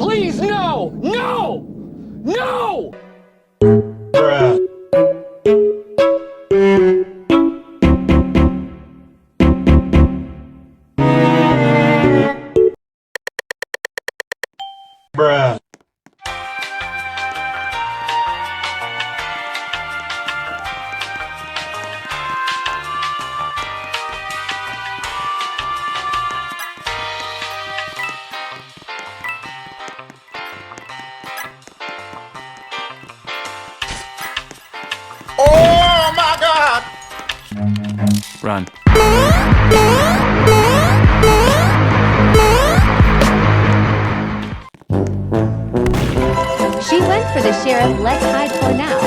Please, no! No! No! Bruh. Bruh. Oh my God! Run. She went for the sheriff. Let's hide for now.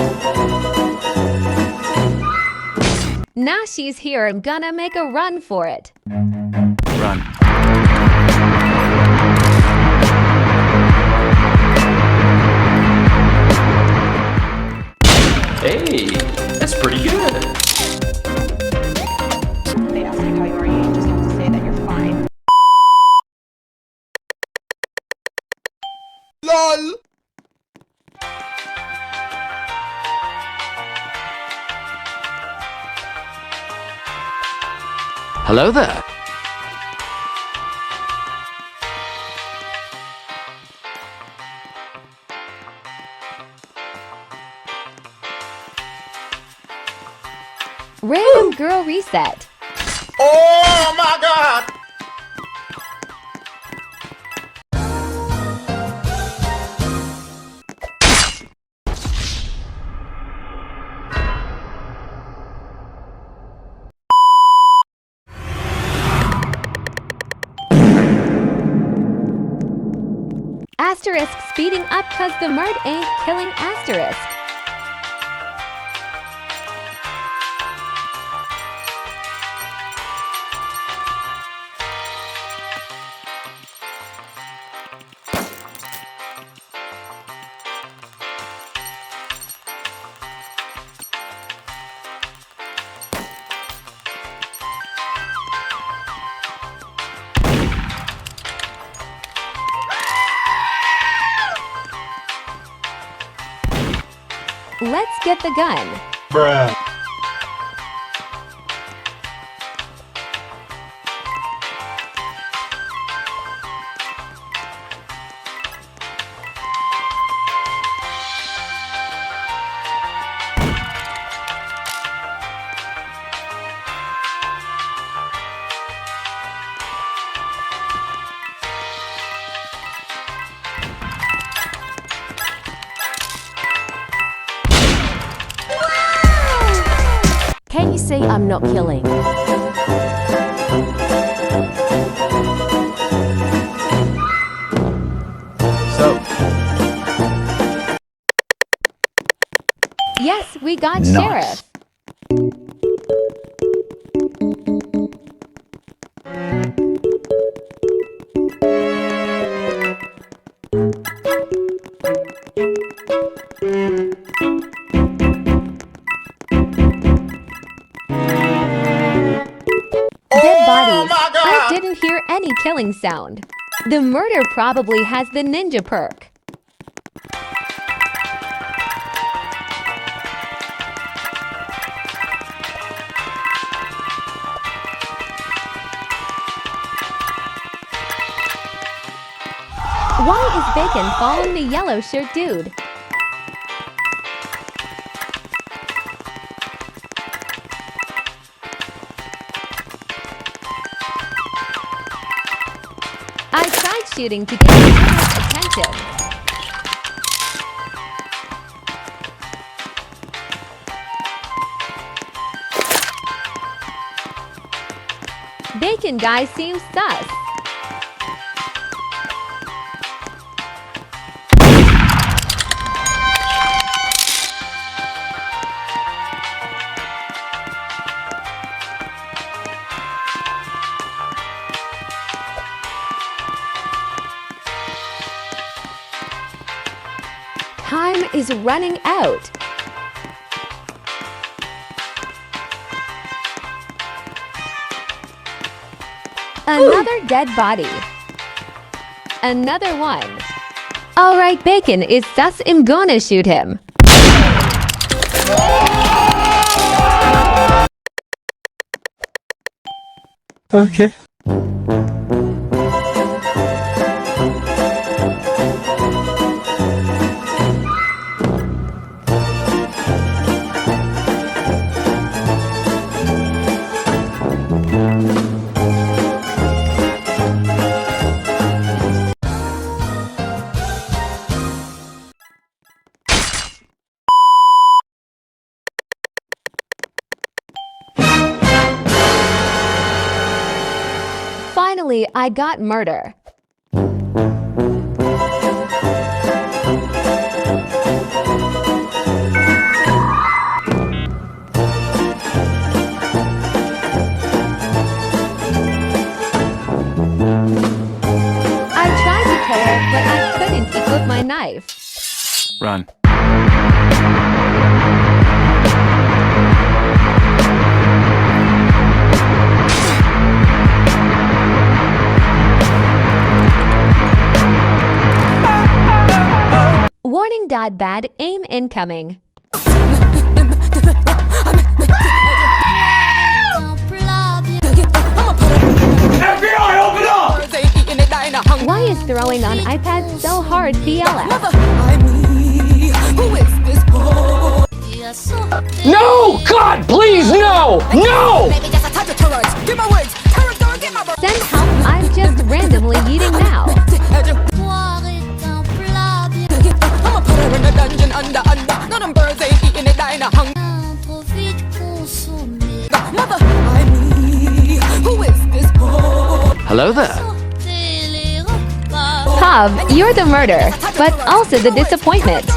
Now she's here. I'm gonna make a run for it. Run. Hey, that's pretty good. They ask you how you are, you just have to say that you're fine. LOL! Hello there. Random girl reset. Oh my God! Asterisk speeding up cause the murd ain't killing asterisk. Let's get the gun. Bruh. Can you say I'm not killing? So, Yes, we got Nice. sheriff. Dead bodies. my God! I didn't hear any killing sound. The murder probably has the ninja perk. Why is Bacon following the yellow shirt dude? I tried shooting to get his attention. Bacon guy seems sus. Time is running out. Another dead body. Another one. Alright, Bacon is thus I'm gonna shoot him. Okay. Finally, I got murder. I tried to kill her, but I couldn't equip my knife. Run. Warning, Dad, bad aim incoming. FBI, open up! Why is throwing on iPad so hard, BLF? No! God, please, no! No! Send help, I'm just randomly eating now. Hello there. Cobb, you're the murder, but also the disappointment.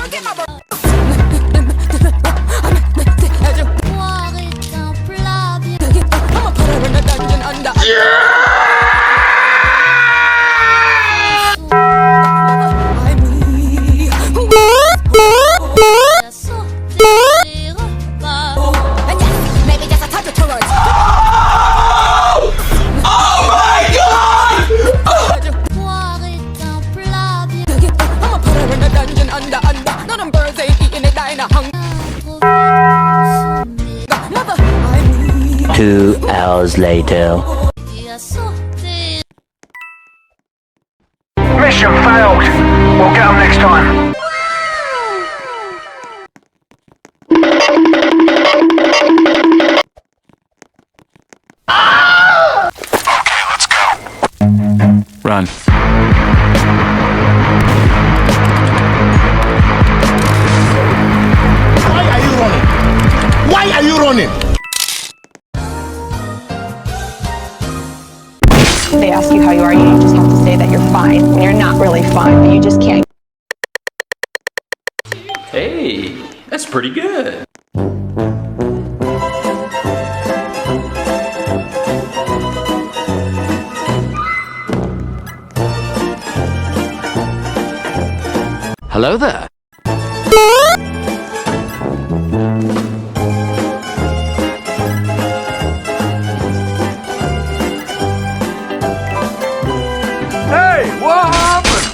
Two hours later. Mission failed. We'll get them next time. Okay, let's go. Run. Why are you running? Why are you running? They ask you how you are, you just have to say that you're fine when you're not really fine, but you just can't. Hey, that's pretty good. Hello there. Hey, what happened?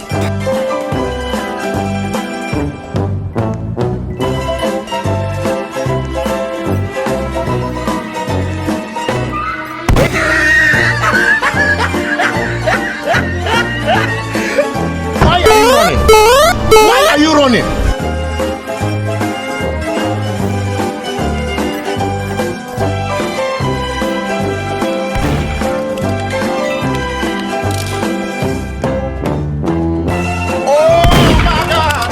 Why are you running? Why are you running? Oh my God!